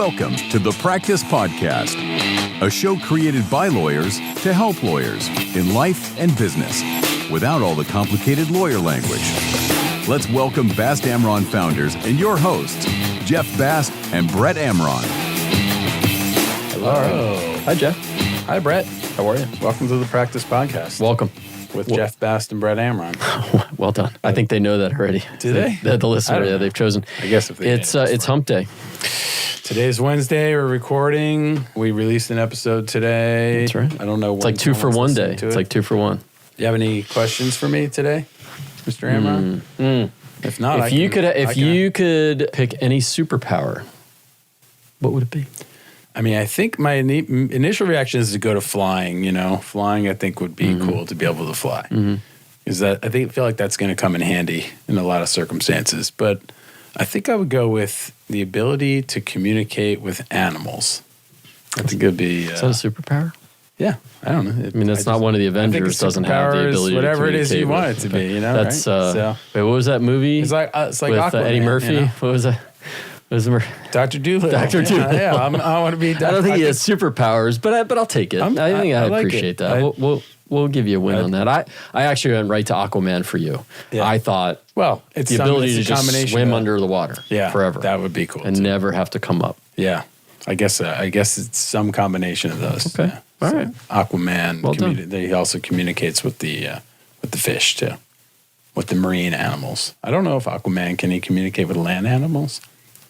Welcome to the Practice Podcast, a show created by lawyers to help lawyers in life and business without all the complicated lawyer language. Let's welcome Bast Amron founders and your hosts, Jeff Bast and Brett Amron. Hello. Hi, Jeff. Hi, Brett. How are you? Welcome to the Practice Podcast. Welcome. With Jeff Bast and Brett Amron. Well done. I think they know that already. Do they? The listener, yeah, they've chosen. I guess if they it's hump day. Today's Wednesday. We're recording. We released an episode today. That's right. I don't know. It's like 2 for 1 day. It's like 2 for 1. You have any questions for me today, Mr. Amron? If not, if you could pick any superpower, what would it be? I mean, I think my initial reaction is to go to flying. You know, flying I think would be cool to be able to fly. Is that I feel like that's going to come in handy in a lot of circumstances. But I think I would go with the ability to communicate with animals. I think it would be. Is that a superpower? Yeah, I don't know. I mean, that's not one of the Avengers. Doesn't have the ability whatever to it is you want it to be. You know, that's right? Wait, what was that movie? It's like with Aquaman, Eddie Murphy. You know? What was that? Dr. Doolittle. Dr. Doolittle. Yeah, I want to be. I don't think he has superpowers, but I'll take it. I think I like appreciate that. We'll give you a win on that. I actually went right to Aquaman for you. Yeah. I thought, it's the ability to just swim under the water forever. That would be cool. And never have to come up. Yeah. I guess it's some combination of those. Okay. Yeah. All right. Aquaman, he also communicates with the fish too, with the marine animals. I don't know if Aquaman, can he communicate with land animals?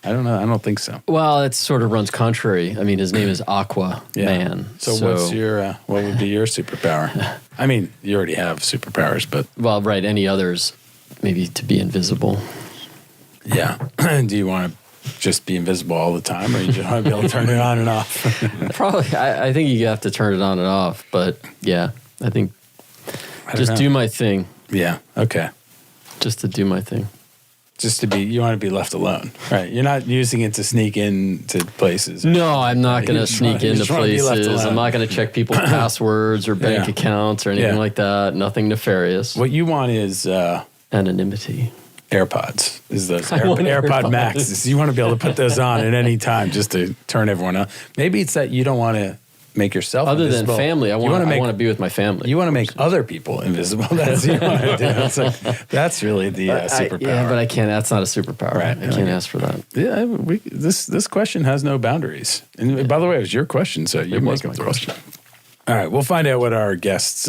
I don't know. I don't think so. Well, it sort of runs contrary. I mean, his name is Aquaman. So what would be your superpower? I mean, you already have superpowers, but right. Any others? Maybe to be invisible. Yeah. Do you want to just be invisible all the time, or you just want to be able to turn it on and off? Probably. I think you have to turn it on and off. But yeah, I think just do my thing. Yeah. Okay. Just to do my thing. You want to be left alone, right? You're not using it to sneak into places. No, I'm not going to sneak into places. I'm not going to check people's passwords or bank accounts or anything like that. Nothing nefarious. What you want is anonymity. AirPods is those AirPod Maxes. You want to be able to put those on at any time just to turn everyone on. Maybe it's that you don't want to make yourself invisible. Than family. I want to be with my family. You want to make other people invisible. That's what you want to do. That's really the superpower. But I can't. That's not a superpower. Right. I can't ask for that. Yeah, this question has no boundaries. And by the way, it was your question, so you make up the question. All right, we'll find out what our guests.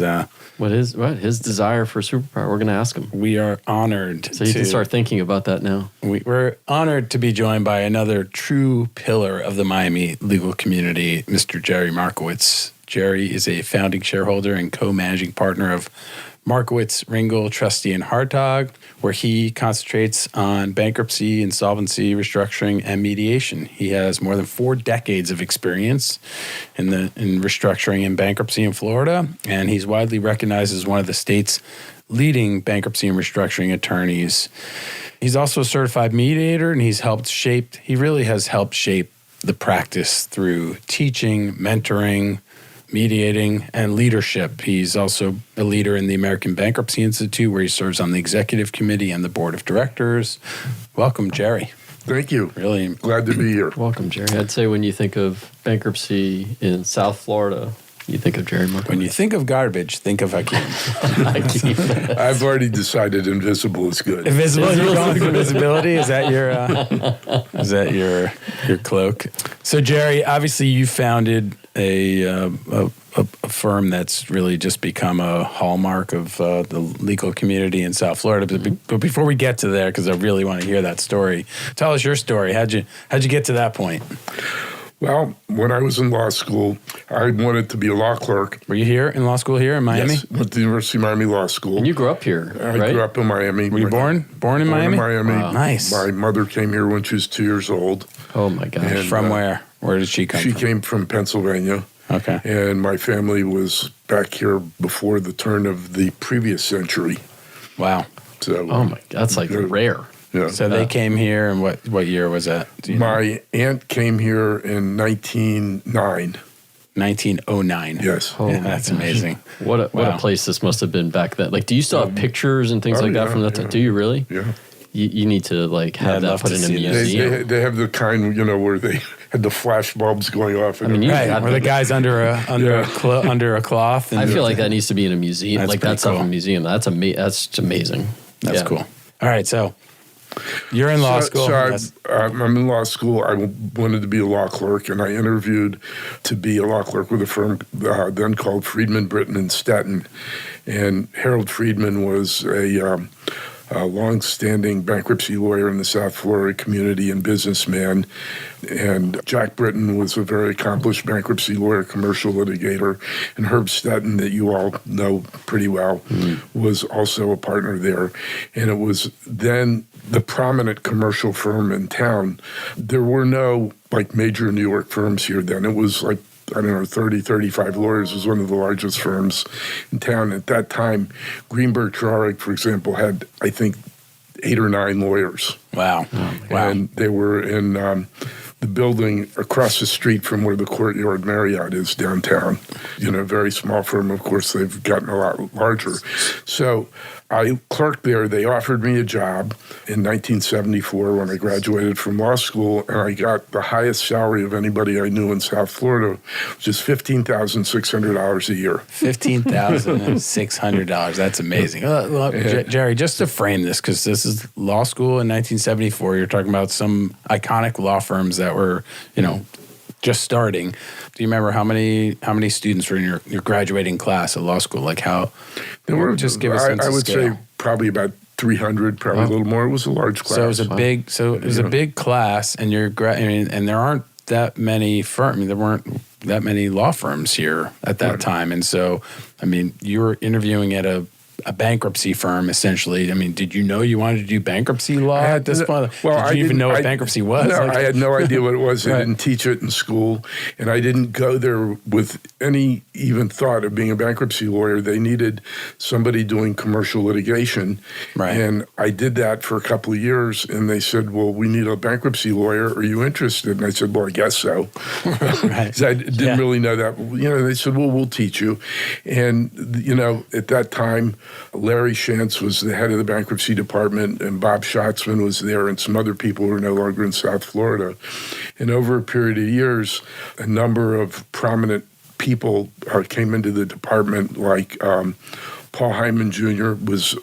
What his desire for superpower? We're going to ask him. We are honored. So you can start thinking about that now. We're honored to be joined by another true pillar of the Miami legal community, Mr. Jerry Markowitz. Jerry is a founding shareholder and co-managing partner of Markowitz Ringel Trusty Hartog, where he concentrates on bankruptcy, insolvency, restructuring, and mediation. He has more than 4 decades of experience in restructuring and bankruptcy in Florida, and he's widely recognized as one of the state's leading bankruptcy and restructuring attorneys. He's also a certified mediator, and he really has helped shape the practice through teaching, mentoring, mediating, and leadership. He's also a leader in the American Bankruptcy Institute, where he serves on the executive committee and the board of directors. Welcome, Jerry. Thank you. Really glad to be here. Welcome, Jerry. I'd say when you think of bankruptcy in South Florida, you think of Jerry Markowitz. When you think of garbage, think of Hakeem. I've already decided invisible is good. Invisible? You're going for invisibility? Is that your cloak? So, Jerry, obviously you founded a firm that's really just become a hallmark of the legal community in South Florida. But before we get to there, because I really want to hear that story, tell us your story. How'd you get to that point? Well, when I was in law school, I wanted to be a law clerk. Were you here in law school here in Miami? Yes, went to the University of Miami Law School. And you grew up here, right? I grew up in Miami. Were you born in Miami? In Miami. Wow. Nice. My mother came here when she was 2 years old. Oh, my gosh. And, from where? Where did she come from? She came from Pennsylvania. Okay. And my family was back here before the turn of the previous century. Wow. So, oh, my God. That's like rare. Yeah. So they came here, and what year was that? My aunt came here in 1909. 1909. Yes. Oh, yeah, that's amazing. What a place this must have been back then. Like, do you still have pictures and things like that from that time? Do you really? Yeah. You need to like have that put in a museum. They have the kind, where they had the flash bulbs going off. I mean, or the guys under a cloth. And I feel like that needs to be in a museum. That's like that's cool. stuff in a museum. That's amazing. That's cool. All right, so you're in law school. I'm in law school. I wanted to be a law clerk, and I interviewed to be a law clerk with a firm then called Friedman, Britton, and Stetton. And Harold Friedman was a long-standing bankruptcy lawyer in the South Florida community and businessman. And Jack Britton was a very accomplished bankruptcy lawyer, commercial litigator. And Herb Stetton, that you all know pretty well, was also a partner there. And it was then the prominent commercial firm in town. There were no major New York firms here then. It was 30, 35 lawyers. It was one of the largest firms in town. At that time, Greenberg Traurig, for example, had, I think, 8 or 9 lawyers. Wow. And they were in the building across the street from where the Courtyard Marriott is downtown. A very small firm. Of course, they've gotten a lot larger. So I clerked there. They offered me a job in 1974 when I graduated from law school, and I got the highest salary of anybody I knew in South Florida, which is $15,600 a year. $15,600. That's amazing. Jerry, just to frame this, because this is law school in 1974, you're talking about some iconic law firms that were, just starting. Do you remember how many students were in your graduating class at law school? Like how? There were, just give us a sense I of would scale. say probably about 300, probably a little more. It was a large class. So it was a big. So it was a big class, and and there aren't that many firms. There weren't that many law firms here at that time, and so you were interviewing at a bankruptcy firm, essentially. Did you know you wanted to do bankruptcy law at this point? Well, did you even know what bankruptcy was? No, I had no idea what it was. Right. I didn't teach it in school, and I didn't go there with any even thought of being a bankruptcy lawyer. They needed somebody doing commercial litigation, Right. And I did that for a couple of years, and they said, well, we need a bankruptcy lawyer. Are you interested? And I said, well, I guess so. Right. 'Cause I didn't really know that. They said, well, we'll teach you. And, at that time, Larry Shantz was the head of the bankruptcy department, and Bob Schatzman was there, and some other people who are no longer in South Florida. And over a period of years, a number of prominent people came into the department, like Paul Hyman Jr. was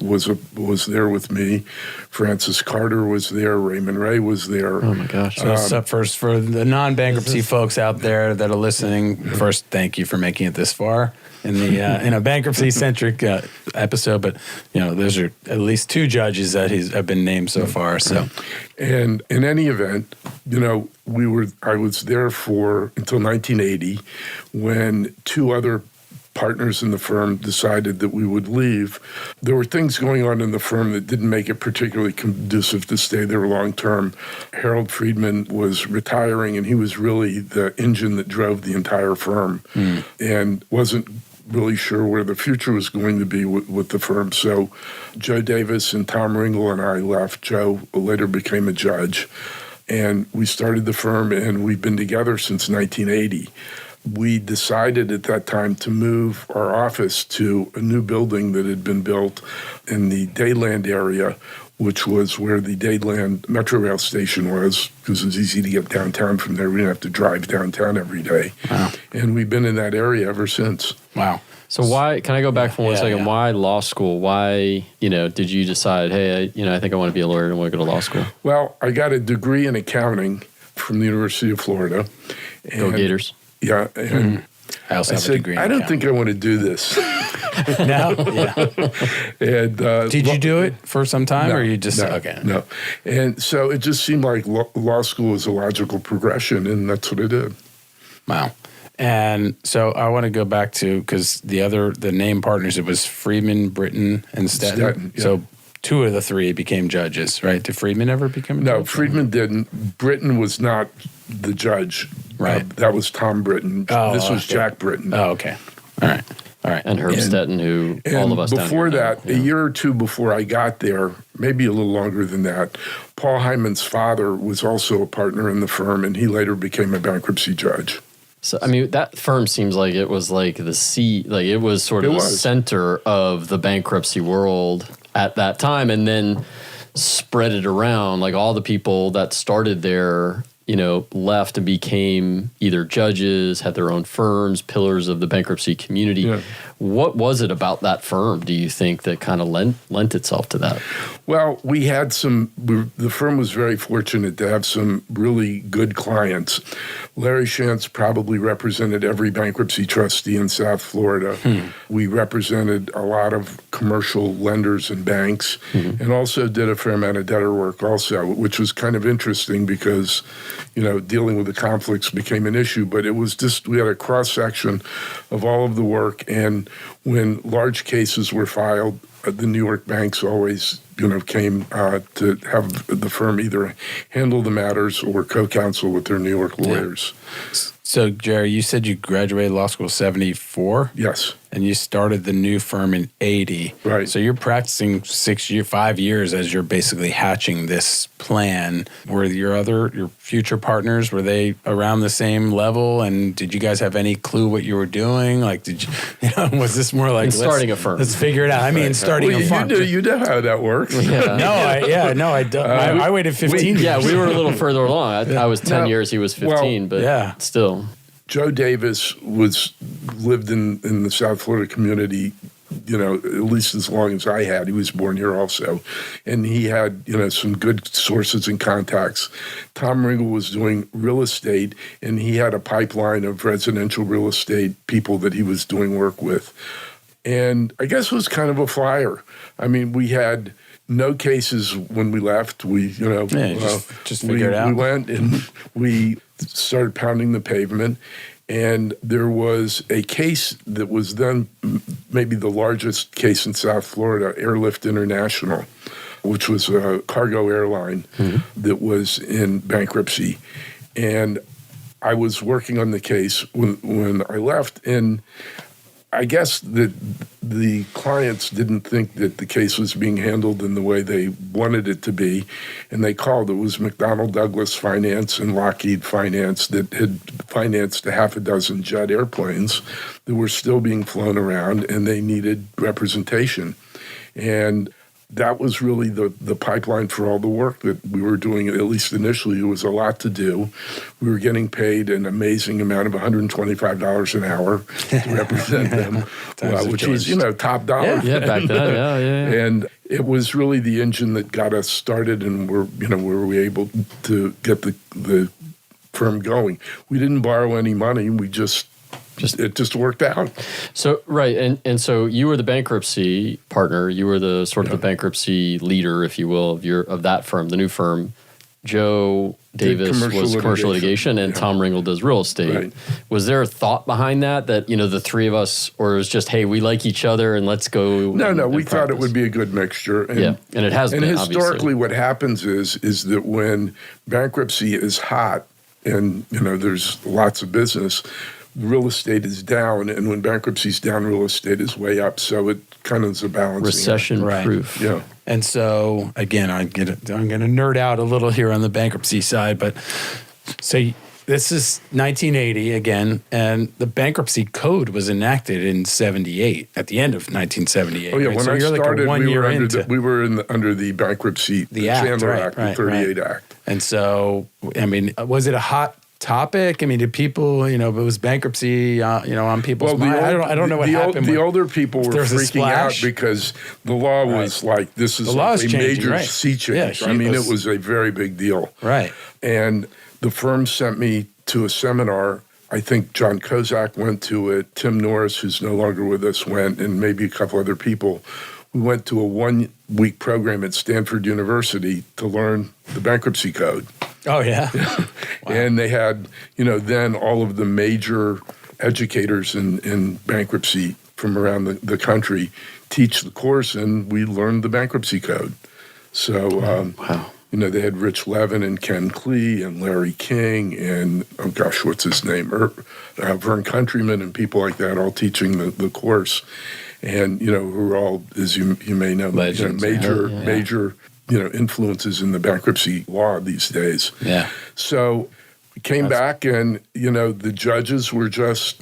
there with me. Francis Carter was there. Raymond Ray was there. Oh my gosh! So first, for the non-bankruptcy folks out there that are listening, first, thank you for making it this far in the in a bankruptcy-centric episode. But those are at least 2 judges that have been named so far. So, and in any event, I was there until 1980, when 2 other partners in the firm decided that we would leave. There were things going on in the firm that didn't make it particularly conducive to stay there long term. Harold Friedman was retiring, and he was really the engine that drove the entire firm, and wasn't really sure where the future was going to be with the firm. So Joe Davis and Tom Ringel and I left. Joe later became a judge, and we started the firm, and we've been together since 1980. We decided at that time to move our office to a new building that had been built in the Dayland area, which was where the Dayland Metro Rail station was, because it was easy to get downtown from there. We didn't have to drive downtown every day. Wow. And we've been in that area ever since. Wow. So why, can I go back for one second? Yeah. Why law school? Why, did you decide, hey, I think I want to be a lawyer and I want to go to law school? Well, I got a degree in accounting from the University of Florida. Go Gators. Yeah. And I also have a degree in I don't accounting. think I want to do this. No? Yeah. And Did you do it for some time, or you just, okay. No. And so it just seemed like law school was a logical progression, and that's what I did. Wow. And so I want to go back to, because the name partners, it was Friedman, Britton, and Stetton. Yeah. So 2 of the 3 became judges, right? Did Friedman ever become a judge? No, Friedman didn't. Britton was not the judge. Right. That was Tom Britton. This was Jack Britton. Oh, okay. All right. And Herb Stetton, who all of us before down here that, know. a year or 2 before I got there, maybe a little longer than that, Paul Hyman's father was also a partner in the firm, and he later became a bankruptcy judge. So, that firm seems like it was like the it was sort of the center of the bankruptcy world at that time, and then spread it around. Like all the people that started there, left and became either judges, had their own firms, pillars of the bankruptcy community. Yeah. What was it about that firm, do you think, that kind of lent itself to that? Well, we had the firm was very fortunate to have some really good clients. Larry Shantz probably represented every bankruptcy trustee in South Florida. We represented a lot of commercial lenders and banks, and also did a fair amount of debtor work also, which was kind of interesting because, dealing with the conflicts became an issue, but it was just, we had a cross-section of all of the work, and when large cases were filed, the New York banks always, came to have the firm either handle the matters or co-counsel with their New York lawyers. So, Jerry, you said you graduated law school 74? Yes. And you started the new firm in 80. Right. So you're practicing 5 years as you're basically hatching this plan. Were your future partners, were they around the same level? And did you guys have any clue what you were doing? Like, was this more like starting a firm? Let's figure it out. I mean, starting a firm. You know how that works. Yeah. I don't. I waited 15 years. Yeah, we were a little further along. I was 10 years, he was 15, but still. Joe Davis lived in the South Florida community, at least as long as I had. He was born here also. And he had, some good sources and contacts. Tom Ringel was doing real estate, and he had a pipeline of residential real estate people that he was doing work with. And I guess it was kind of a flyer. I mean, we had no cases when we left. We, just figure it out. We went and we started pounding the pavement, and there was a case that was then maybe the largest case in South Florida, Airlift International, which was a cargo airline that was in bankruptcy. And I was working on the case when I left, and I guess that the clients didn't think that the case was being handled in the way they wanted it to be, and they called. It was McDonnell Douglas Finance and Lockheed Finance that had financed a half a dozen jet airplanes that were still being flown around, and they needed representation. And that was really the pipeline for all the work that we were doing, at least initially. It was a lot to do. We were getting paid an amazing amount of $125 an hour to represent them, which was, top dollar. Yeah, back then, yeah. And it was really the engine that got us started, and were we able to get the firm going. We didn't borrow any money. It just worked out. So, right. And so you were the bankruptcy partner. You were the sort of the bankruptcy leader, if you will, of that firm, the new firm. Joe Davis was commercial litigation, and Tom Ringel does real estate. Right. Was there a thought behind that the three of us, or it was just, hey, we like each other and let's go? No, we thought it would be a good mixture. And, and it has been, historically, obviously. what happens is that when bankruptcy is hot and, there's lots of business, real estate is down, and when bankruptcy is down, real estate is way up. So it kind of is a balancing. Recession-proof. Right. Yeah. And so, again, I'm going to nerd out a little here on the bankruptcy side, but so this is 1980 again, and the bankruptcy code was enacted in 78, at the end of 1978. Oh, yeah. Right? When so I started, we were under the bankruptcy, the Chandler Act, the 38 Act. And so, I mean, was it a hot topic? I mean, did people, it was bankruptcy, on people's mind? I don't know what happened. The older people were freaking out because the law was like, this is a major sea change. Yeah, I mean, it was a very big deal. Right. And the firm sent me to a seminar. I think John Kozak went to it. Tim Norris, who's no longer with us, went, and maybe a couple other people. We went to a 1-week program at Stanford University to learn the bankruptcy code. Oh, yeah. Wow. And they had, then all of the major educators in bankruptcy from around the country teach the course, and we learned the bankruptcy code. So, they had Rich Levin and Ken Klee and Larry King and, what's his name? Vern Countryman and people like that all teaching the course. And, who are all, as you may know, legends, major influences in the bankruptcy law these days. Yeah. So came back, and the judges were just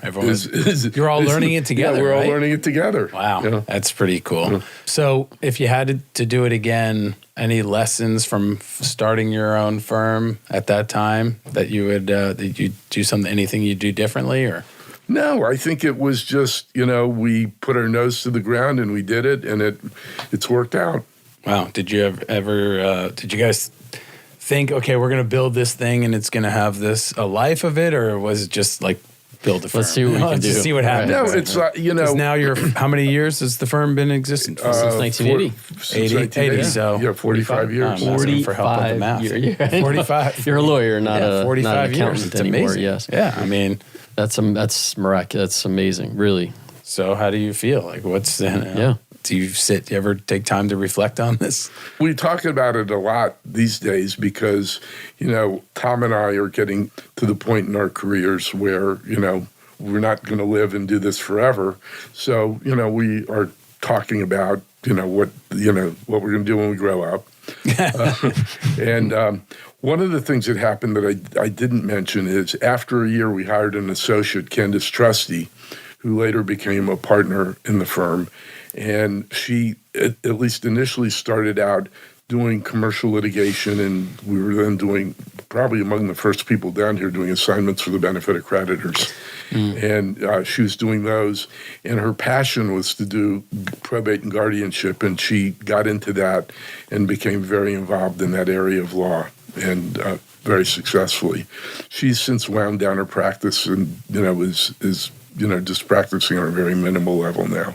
you're all learning it together. Yeah, we're all right? learning it together. Wow, that's pretty cool. So, if you had to do it again, any lessons from starting your own firm at that time that you would that you do anything you do differently, or? No, I think it was just we put our nose to the ground and we did it, and it's worked out. Wow, did you ever did you guys think, okay, we're going to build this thing and it's going to have a life of it, or was it just like build a firm? Let's see what we can do. See what happens. No, it's now how many years has the firm been in existence? Since 1980. Since 1980. So 45 years. 45 years. 45. You're a lawyer, not an 45 accountant years. It's anymore. amazing. Yes. Yeah, I mean, that's miraculous. That's amazing, really. So how do you feel? Like, what's yeah? Do you ever take time to reflect on this? We talk about it a lot these days because, Tom and I are getting to the point in our careers where, we're not going to live and do this forever. So, we are talking about, what we're going to do when we grow up. And one of the things that happened that I didn't mention is after a year, we hired an associate, Candace Trusty, who later became a partner in the firm. And she, at least initially, started out doing commercial litigation, and we were then doing, probably among the first people down here, doing assignments for the benefit of creditors. And she was doing those, and her passion was to do probate and guardianship, and she got into that and became very involved in that area of law, and very successfully. She's since wound down her practice and, is just practicing on a very minimal level now.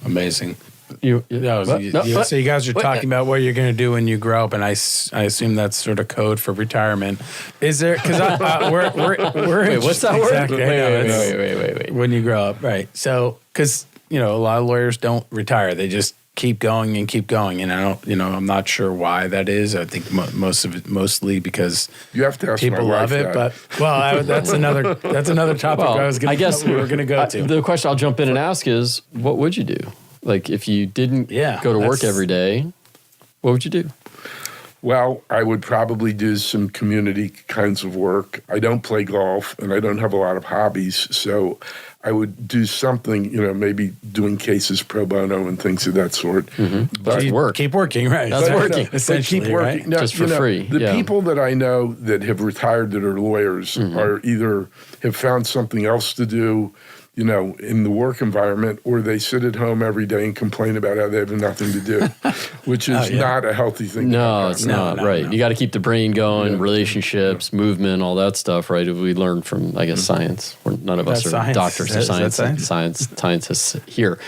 Amazing. So you guys are talking about what you're going to do when you grow up, and I assume that's sort of code for retirement. Is there? Because we're wait, what's that exactly, word? Wait. When you grow up, right? So because a lot of lawyers don't retire; they just keep going, and I don't. I'm not sure why that is. I think mostly because you have to ask people my wife love it. that. But that's another topic. I guess we were going to go to. The question I'll jump in and ask is, what would you do? Like, if you didn't go to work every day, what would you do? Well, I would probably do some community kinds of work. I don't play golf, and I don't have a lot of hobbies, so I would do something, maybe doing cases pro bono and things of that sort. Mm-hmm. But that's work. Keep working, right? That's working. Essentially, keep working. Right? Now, just for free. The people that I know that have retired that are lawyers are either have found something else to do, in the work environment, or they sit at home every day and complain about how they have nothing to do, which is not a healthy thing. No, it's not. Right. No. You got to keep the brain going, relationships, movement, all that stuff, right? We learn from, I guess, science. None of us are doctors or scientists here.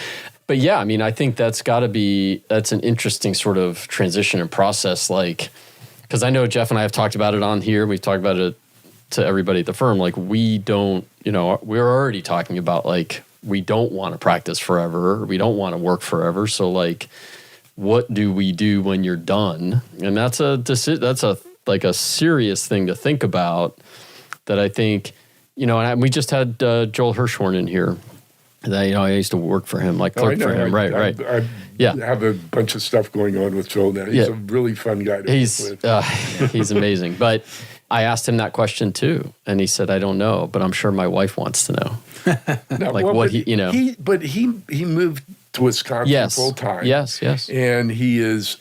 But yeah, I mean, I think that's an interesting sort of transition and process, because I know Jeff and I have talked about it on here. We've talked about it to everybody at the firm. Like, we don't, we're already talking about, we don't want to practice forever. We don't want to work forever. So, what do we do when you're done? And that's a serious thing to think about, that I think, and we just had Joel Hirschhorn in here. That, I used to work for him, clerk for him. Right. I have a bunch of stuff going on with Joel now. He's a really fun guy to work with. He's amazing. But I asked him that question too, and he said, "I don't know, but I'm sure my wife wants to know." He moved to Wisconsin full time. Yes. And he is.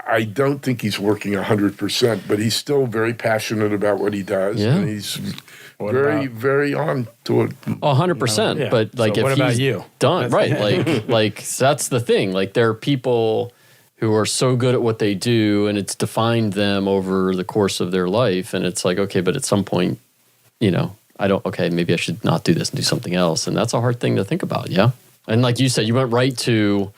I don't think he's working 100%, but he's still very passionate about what he does, and he's very on to it. 100%. But so if what about he's you? done, right? That's the thing. There are people who are so good at what they do, and it's defined them over the course of their life. And it's okay, but at some point, maybe I should not do this and do something else. And that's a hard thing to think about, yeah? And like you said, you went right to,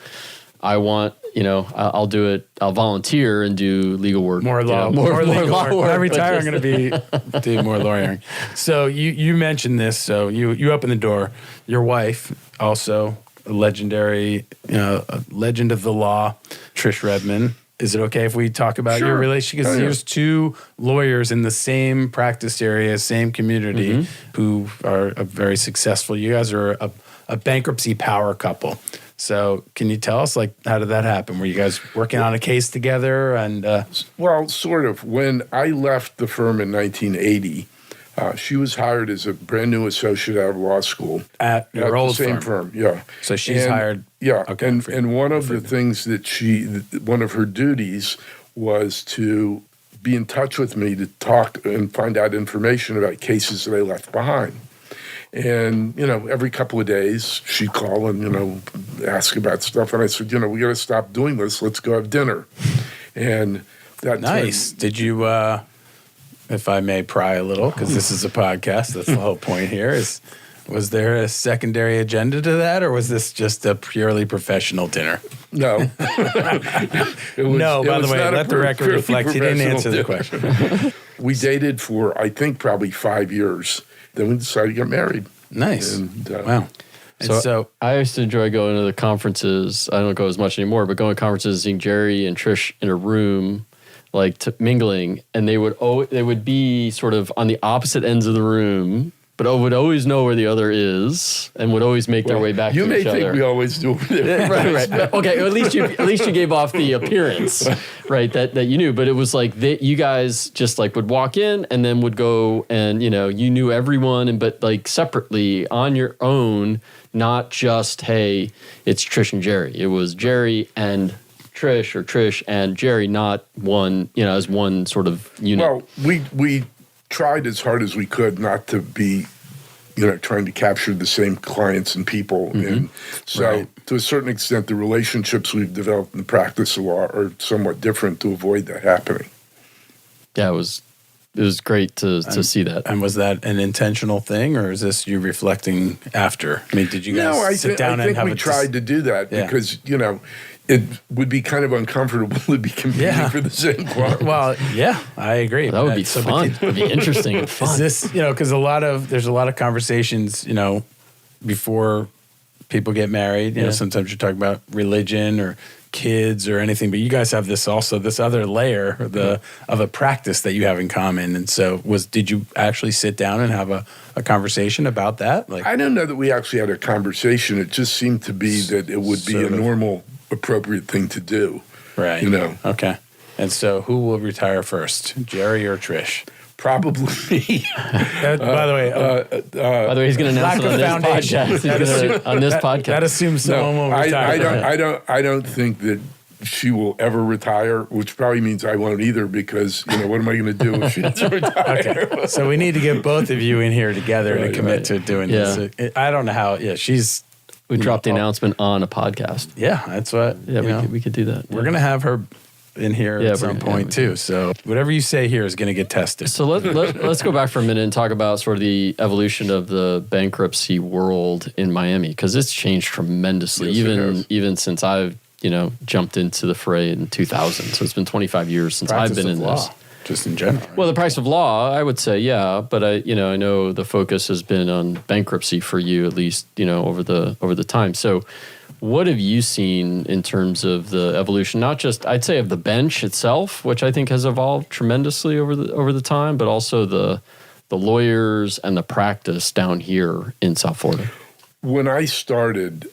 I want, I'll do it, I'll volunteer and do legal work. More law work. When I retire, I'm going to do more lawyering. So you mentioned this, so you opened the door. Your wife, also a legendary, a legend of the law, Trish Redman. Is it okay if we talk about your relationship? Because there's two lawyers in the same practice area, same community, who are very successful. You guys are a bankruptcy power couple. So can you tell us, how did that happen? Were you guys working on a case together? And Well, sort of. When I left the firm in 1980, she was hired as a brand new associate out of law school at your old the same firm. Yeah. So she's hired. Yeah. Okay, and one of the things that one of her duties was to be in touch with me to talk and find out information about cases that I left behind. And, every couple of days she'd call and, ask about stuff. And I said, we got to stop doing this. Let's go have dinner. And that nice. Did you, if I may pry a little, because this is a podcast, that's the whole point here, was there a secondary agenda to that, or was this just a purely professional dinner? No. By the way, let the record reflect, he didn't answer the question. We dated for, I think, probably 5 years. Then we decided to get married. Nice. And, wow. So I used to enjoy going to the conferences. I don't go as much anymore, but going to conferences, seeing Jerry and Trish in a room, mingling, and they would be sort of on the opposite ends of the room, but would always know where the other is and would always make their way back to each other. You may think we always do. Right. Okay, at least you gave off the appearance, right, that you knew. But it was you guys just would walk in and then would go and, you knew everyone, but separately on your own, not just, hey, it's Trish and Jerry. It was Jerry and Trish, or Trish and Jerry, not one, as one sort of unit. Well, we tried as hard as we could not to be, trying to capture the same clients and people. Mm-hmm. And so to a certain extent, the relationships we've developed in the practice of law are somewhat different to avoid that happening. Yeah, it was great to see that. And was that an intentional thing, or is this you reflecting after? I mean, did you guys sit down and have we tried to do that because, it would be kind of uncomfortable to be competing for the same client. Well, yeah, I agree. That would be fun. It would be interesting and fun. Is this, because there's a lot of conversations, before people get married. Sometimes you're talking about religion or kids or anything, but you guys have this other layer of a practice that you have in common. And so did you actually sit down and have a conversation about that? I don't know that we actually had a conversation. It just seemed to be that it would be a normal, appropriate thing to do. Right. Okay. And so who will retire first, Jerry or Trish? Probably me. By the way, he's going to announce it on this podcast. That assumes someone will retire. I don't think that she will ever retire, which probably means I won't either, because what am I going to do if she doesn't retire? Okay. So we need to get both of you in here together to commit to doing this. I don't know how. Yeah, we dropped the announcement on a podcast. Yeah, that's what. Yeah, we could do that. We're going to have her in here at some point too. So whatever you say here is going to get tested. So let's go back for a minute and talk about sort of the evolution of the bankruptcy world in Miami, because it's changed tremendously, even since I've jumped into the fray in 2000. So it's been 25 years since I've been in this. Just in general. Well, the price of law, I would say, yeah, but I know the focus has been on bankruptcy for you, at least, over the time. So what have you seen in terms of the evolution, not just, I'd say, of the bench itself, which I think has evolved tremendously over the time, but also the lawyers and the practice down here in South Florida? When I started,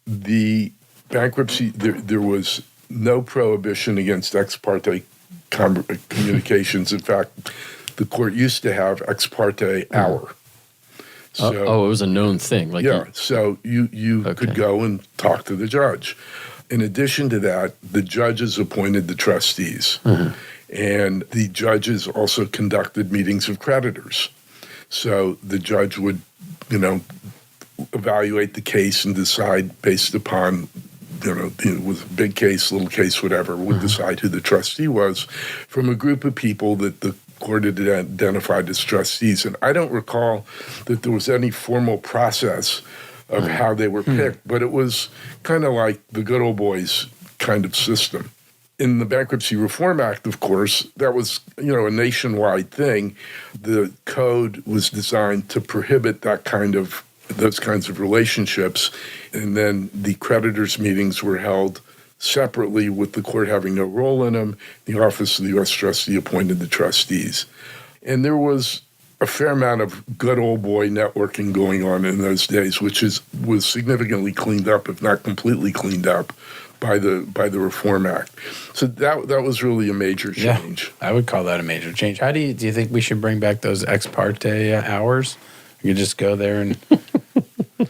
the bankruptcy, there was no prohibition against ex parte communications. In fact, the court used to have ex parte hour. So, it was a known thing. So you could go and talk to the judge. In addition to that, the judges appointed the trustees. Mm-hmm. And the judges also conducted meetings of creditors. So the judge would, evaluate the case and decide based upon, it was a big case, little case, whatever, would decide who the trustee was from a group of people that the court had identified as trustees. And I don't recall that there was any formal process of how they were picked, but it was kind of like the good old boys kind of system. In the Bankruptcy Reform Act, of course, that was, a nationwide thing. The code was designed to prohibit those kinds of relationships. And then the creditors' meetings were held separately with the court having no role in them. The Office of the U.S. Trustee appointed the trustees. And there was a fair amount of good old boy networking going on in those days, which was significantly cleaned up, if not completely cleaned up, by the Reform Act. So that was really a major change. Yeah, I would call that a major change. Do you think we should bring back those ex parte hours? You just go there and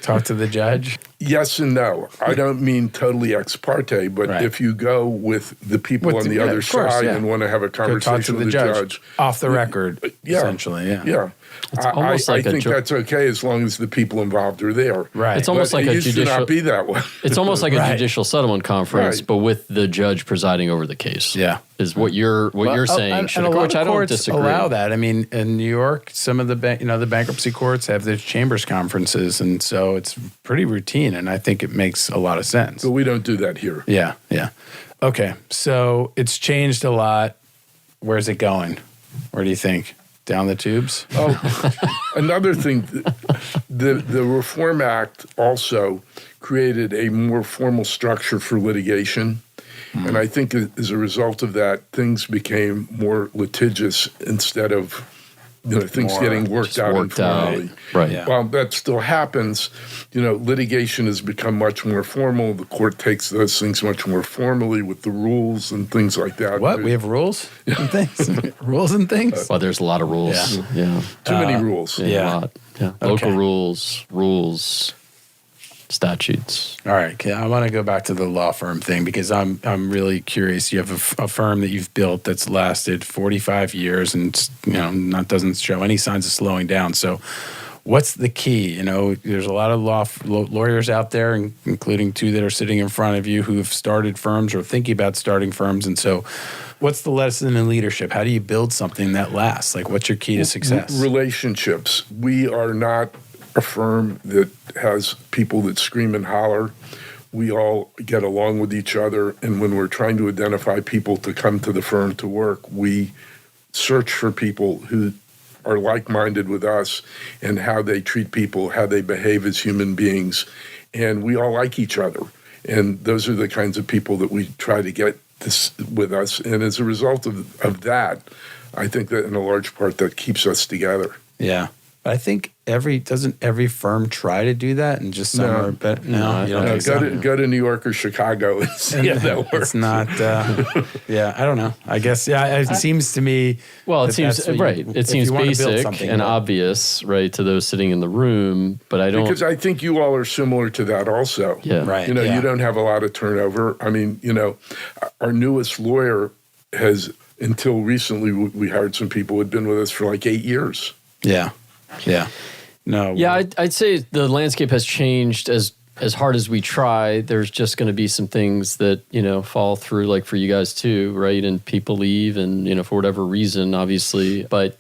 talk to the judge? Yes and no. I don't mean totally ex parte, but if you go with the people on the other side and want to have a conversation with the judge. Off the record, essentially, Yeah. I think that's okay as long as the people involved are there. Right. It's almost like it a used judicial. to not be that way. It's almost like a judicial settlement conference, but with the judge presiding over the case. Yeah, is what you're saying. And a lot of I don't courts disagree. allow that. I mean, in New York, some of the the bankruptcy courts have their chambers conferences, and so it's pretty routine. And I think it makes a lot of sense. But we don't do that here. Yeah. Okay, so it's changed a lot. Where's it going? Where do you think? Down the tubes? Oh, another thing, the Reform Act also created a more formal structure for litigation. Mm-hmm. And I think as a result of that, things became more litigious instead of things more getting worked out informally. Right. Yeah. While that still happens, litigation has become much more formal. The court takes those things much more formally with the rules and things like that. What? We have rules and things? Rules and things? Well, there's a lot of rules. Yeah. Too many rules. A lot. Yeah. Local rules, statutes. All right, I want to go back to the law firm thing because I'm really curious. You have a firm that you've built that's lasted 45 years and doesn't show any signs of slowing down. So, what's the key? There's a lot of lawyers out there, including two that are sitting in front of you, who've started firms or thinking about starting firms. And so, what's the lesson in leadership? How do you build something that lasts? Like, what's your key to success? Relationships. We are not a firm that has people that scream and holler. We all get along with each other, and when we're trying to identify people to come to the firm to work, we search for people who are like-minded with us and how they treat people, how they behave as human beings, and we all like each other. And those are the kinds of people that we try to get this with us, and as a result of that, I think that in a large part that keeps us together. Yeah. But I think doesn't every firm try to do that and just some are better? No, you don't think so? Go to New York or Chicago and see how that works. It's not, I don't know. I guess, it seems to me. Well, it seems, right. It seems basic and obvious, right, to those sitting in the room, but I don't. Because I think you all are similar to that also. Yeah. Right. You don't have a lot of turnover. I mean, our newest lawyer has, until recently, we hired some people who had been with us for like 8 years. Yeah. Yeah. No. Yeah, I'd say the landscape has changed as hard as we try. There's just going to be some things that, fall through, like for you guys too, right? And people leave and, for whatever reason, obviously. But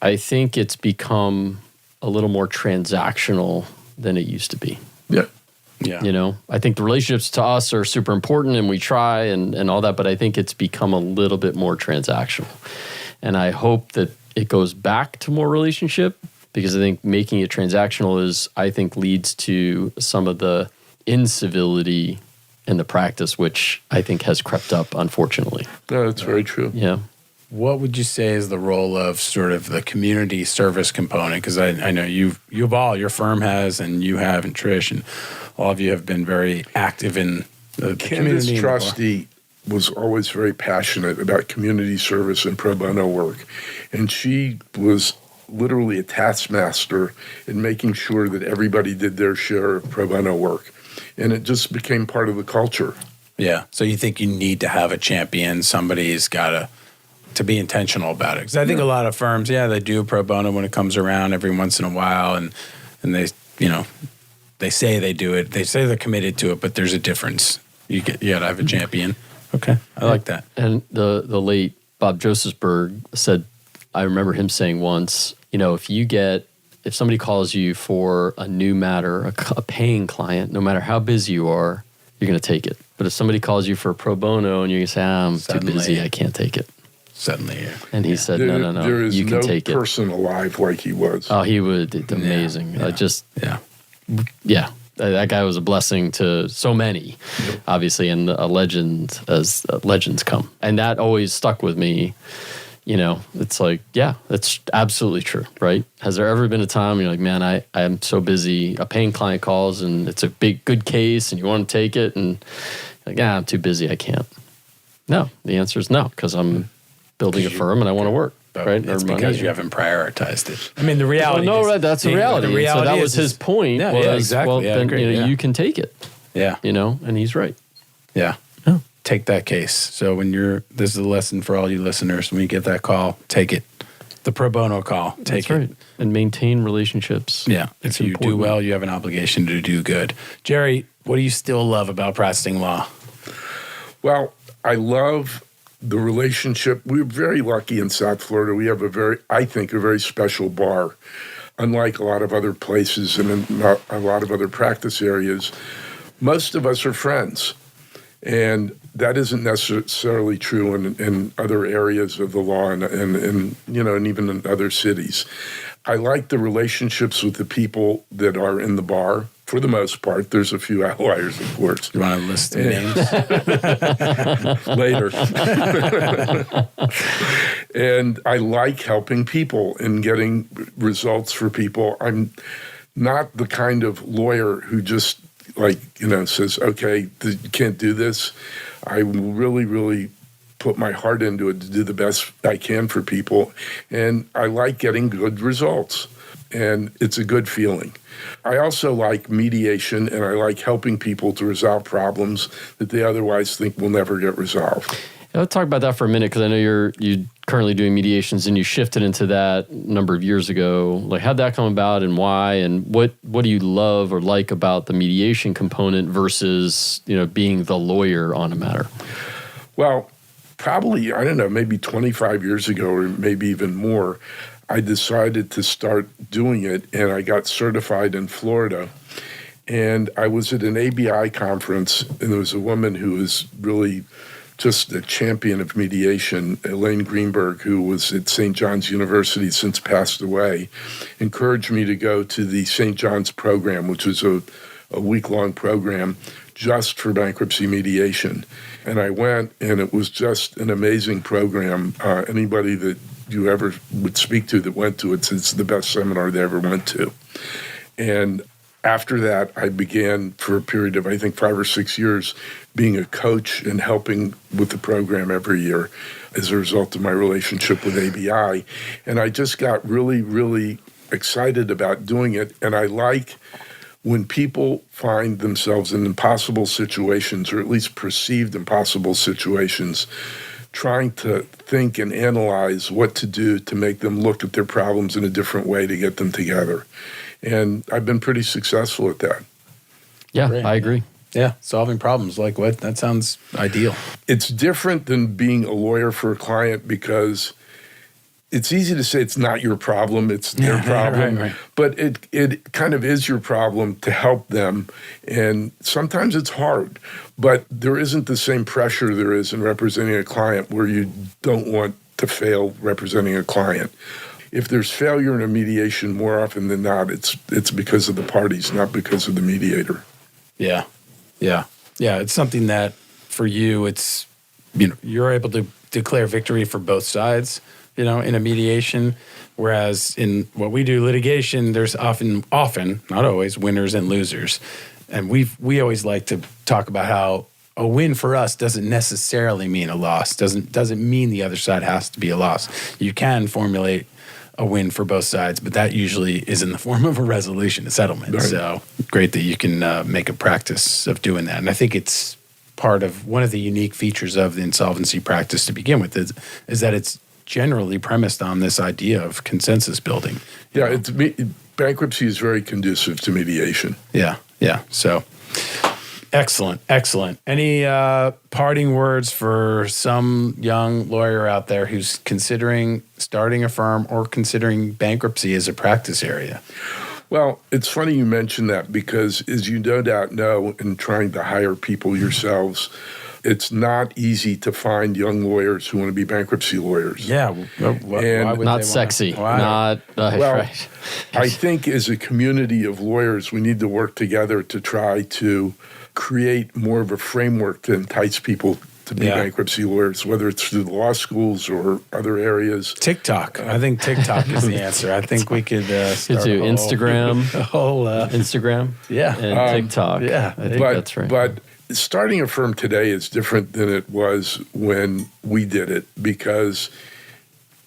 I think it's become a little more transactional than it used to be. Yeah. Yeah. I think the relationships to us are super important and we try and all that, but I think it's become a little bit more transactional. And I hope that it goes back to more relationship, because I think making it transactional leads to some of the incivility in the practice, which I think has crept up, unfortunately. No, that's very true. Yeah. What would you say is the role of sort of the community service component? Because I know you've all, your firm has, and you have, and Trish, and all of you have been very active in the Candace community. Trusty was always very passionate about community service and pro bono work. And she was literally a taskmaster in making sure that everybody did their share of pro bono work. And it just became part of the culture. Yeah. So you think you need to have a champion, somebody's got to be intentional about it. Because I think a lot of firms, they do pro bono when it comes around every once in a while, and they, they say they do it. They say they're committed to it, but there's a difference. You got to have a champion. Okay. I like that. And the late Bob Josephsberg said, I remember him saying once, if somebody calls you for a new matter, a paying client, no matter how busy you are, you're going to take it. But if somebody calls you for a pro bono and you're going to say, I'm too busy, I can't take it. Suddenly. And he said, no, you can take it. There is no person alive like he was. Oh, he would. Amazing. Yeah. That guy was a blessing to so many, obviously, and a legend as legends come. And that always stuck with me, it's like, yeah, that's absolutely true, right? Has there ever been a time you're like, man, I am so busy, a paying client calls and it's a good case and you want to take it and like, I'm too busy, I can't. No, the answer is no, because I'm building a firm and I want to work, right? It's because you haven't prioritized it. I mean, the reality right, that's the reality. The reality so that was his point. Exactly. Well, then, you can take it. Yeah. And he's right. Yeah. Take that case. So this is a lesson for all you listeners. When you get that call, take it. The pro bono call, take it. Right. And maintain relationships. Yeah. If you do well, you have an obligation to do good. Jerry, what do you still love about practicing law? Well, I love the relationship. We're very lucky in South Florida. We have a very special bar. Unlike a lot of other places and in a lot of other practice areas, most of us are friends. And that isn't necessarily true in other areas of the law and even in other cities. I like the relationships with the people that are in the bar. For the most part, there's a few outliers, of course. You want to list the names? Later. And I like helping people and getting results for people. I'm not the kind of lawyer who just says, okay, you can't do this. I really, really put my heart into it to do the best I can for people. And I like getting good results. And it's a good feeling. I also like mediation, and I like helping people to resolve problems that they otherwise think will never get resolved. Let's talk about that for a minute, because I know you're currently doing mediations, and you shifted into that a number of years ago. Like, how'd that come about, and why, and what do you love or like about the mediation component versus being the lawyer on a matter? Well, probably, I don't know, maybe 25 years ago, or maybe even more, I decided to start doing it, and I got certified in Florida. And I was at an ABI conference, and there was a woman who was really just a champion of mediation, Elaine Greenberg, who was at St. John's University, since passed away, encouraged me to go to the St. John's program, which was a week-long program just for bankruptcy mediation. And I went, and it was just an amazing program. Anybody that you ever would speak to that went to it said it's the best seminar they ever went to. And after that, I began for a period of, I think, 5 or 6 years, being a coach and helping with the program every year as a result of my relationship with ABI. And I just got really, really excited about doing it. And I like when people find themselves in impossible situations, or at least perceived impossible situations, trying to think and analyze what to do to make them look at their problems in a different way to get them together. And I've been pretty successful at that. Yeah, great. I agree. Yeah, solving problems like what? That sounds ideal. It's different than being a lawyer for a client, because it's easy to say it's not your problem, it's their problem. Right. But it kind of is your problem to help them. And sometimes it's hard, but there isn't the same pressure there is in representing a client, where you don't want to fail representing a client. If there's failure in a mediation, more often than not, it's because of the parties, not because of the mediator. Yeah. It's something that for you, it's, you're able to declare victory for both sides, in a mediation. Whereas in what we do, litigation, there's often, not always, winners and losers. And we always like to talk about how a win for us doesn't necessarily mean a loss. Doesn't mean the other side has to be a loss. You can formulate a win for both sides, but that usually is in the form of a resolution, a settlement. Right. So great that you can make a practice of doing that. And I think it's part of one of the unique features of the insolvency practice to begin with is that it's generally premised on this idea of consensus building. Yeah, bankruptcy is very conducive to mediation. Yeah. So excellent. Any parting words for some young lawyer out there who's considering starting a firm or considering bankruptcy as a practice area? Well, it's funny you mention that, because as you no doubt know, in trying to hire people yourselves, it's not easy to find young lawyers who want to be bankruptcy lawyers. Yeah, why would not sexy. Not right. I think as a community of lawyers, we need to work together to try to create more of a framework to entice people to be bankruptcy lawyers, whether it's through the law schools or other areas. TikTok. I think TikTok is the answer. I think we could start do Instagram. Instagram. Yeah. And TikTok. Yeah. I think that's right. But starting a firm today is different than it was when we did it, because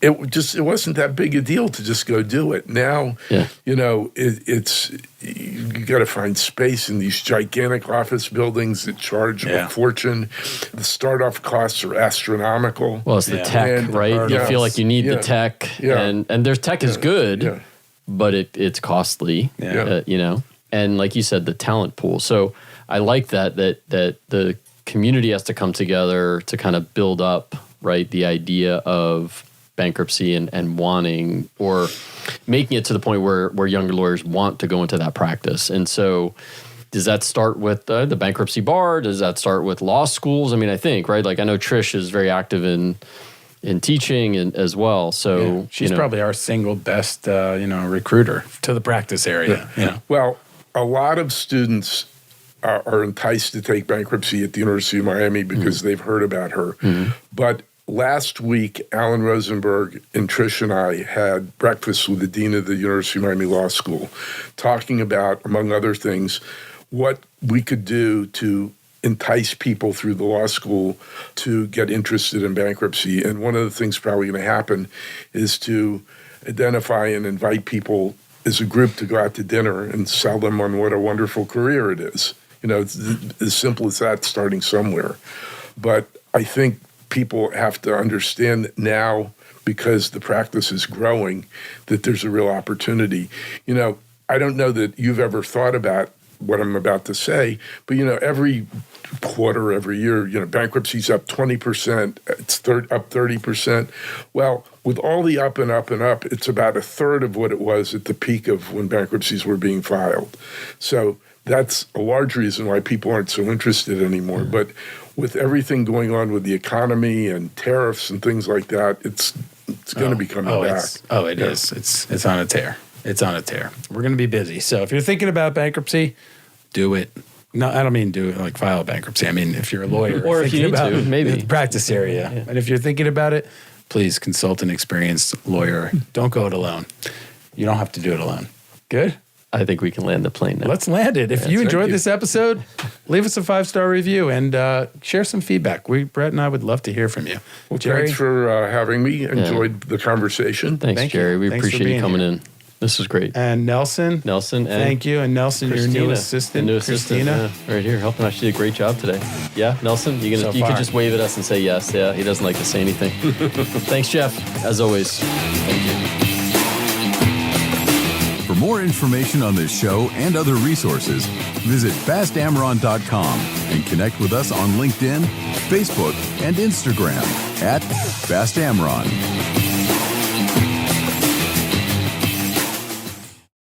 it wasn't that big a deal to just go do it. Now, it's you got to find space in these gigantic office buildings that charge a fortune. The start-off costs are astronomical. Well, it's the tech, right? You feel like you need the tech, and their tech is good, but it's costly. And like you said, the talent pool. So I like that the community has to come together to kind of build up, right, the idea of bankruptcy and wanting or making it to the point where younger lawyers want to go into that practice. And so does that start with the bankruptcy bar? Does that start with law schools? I mean, I think, right? Like I know Trish is very active in teaching and as well. So she's probably our single best, recruiter to the practice area. Well, a lot of students are enticed to take bankruptcy at the University of Miami because they've heard about her. Mm-hmm. But last week, Alan Rosenberg and Trish and I had breakfast with the dean of the University of Miami Law School, talking about, among other things, what we could do to entice people through the law school to get interested in bankruptcy. And one of the things probably going to happen is to identify and invite people as a group to go out to dinner and sell them on what a wonderful career it is. It's as simple as that, starting somewhere. But I think people have to understand now, because the practice is growing, that there's a real opportunity. I don't know that you've ever thought about what I'm about to say, but every quarter, every year, bankruptcy's up 20%, it's up 30%. Well, with all the up and up and up, it's about a third of what it was at the peak of when bankruptcies were being filed. So that's a large reason why people aren't so interested anymore. Mm-hmm. But with everything going on with the economy and tariffs and things like that, it's going to be coming back. It is. It's on a tear. It's on a tear. We're going to be busy. So if you're thinking about bankruptcy, do it. No, I don't mean do it like file bankruptcy. I mean, if you're a lawyer or if you need to, maybe the practice area. Yeah. And if you're thinking about it, please consult an experienced lawyer. Don't go it alone. You don't have to do it alone. Good? I think we can land the plane now. Let's land it. If you enjoyed this episode, leave us a 5-star review and share some feedback. Brett and I would love to hear from you. Well, Jerry, thanks for having me. Enjoyed the conversation. Thanks, Jerry. We appreciate you coming in. This was great. And Nelson. And thank you. And Nelson, Christina, your new assistant. Christina. Right here, helping us. She did a great job today. Yeah, Nelson, you could just wave at us and say yes. Yeah, he doesn't like to say anything. Thanks, Jeff. As always. Thank you. For more information on this show and other resources, visit fastamron.com and connect with us on LinkedIn, Facebook, and Instagram @FastAmron.